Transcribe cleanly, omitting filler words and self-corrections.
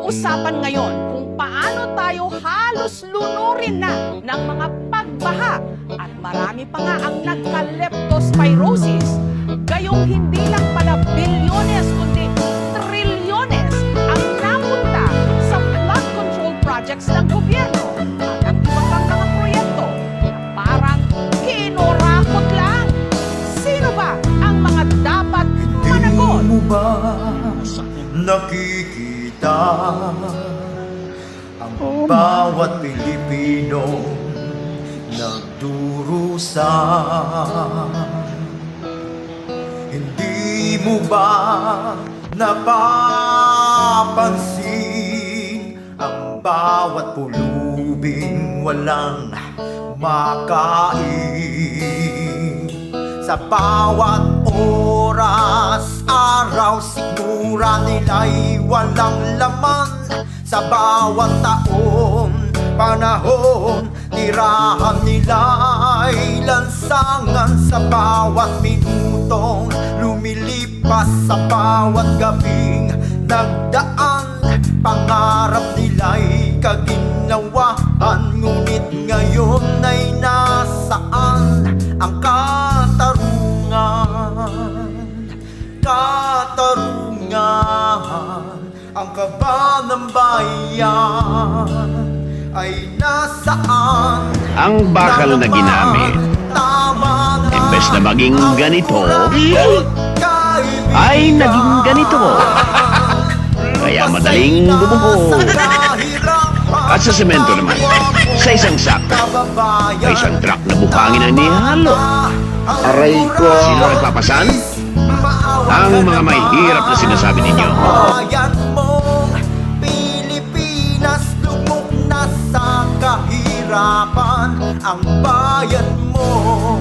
Pag-uusapan ngayon kung paano tayo halos lunurin na ng mga pagbaha at marami pa nga ang nagka-leptospirosis, gayong hindi lang pala bilyones kundi trilyones ang napunta sa flood control projects ng gobyerno at ang iba pang mga proyekto na parang kinorakot lang. Sino ba ang mga dapat managot? Di mo ba nakikita ang bawat Pilipino nagdurusa? Hindi mo ba napapansin ang bawat pulubing walang makain? Sa bawat oras, araw, sigura nila'y walang laman. Sa bawat taon, panahon, tirahan nila'y lansangan. Sa bawat minutong lumilipas, sa bawat gabing nagdaan, pangarap nila'y kaginawaan. Ngunit ngayon ay nasaan ang katarungan, ang kaba ng bayan ay nasaan? Ang bakal na ginamit, imbes na maging ganito, ay naging ganito. Kaya madaling gumuho. At sa semento naman, sa isang sako, may isang truck na buhangin ang nihalo. Aray ko. Sino nagpapasan? Ang mga mahihirap na sinasabi ninyo. Bayan mong Pilipinas, lugmok na sa kahirapan. Ang bayan mo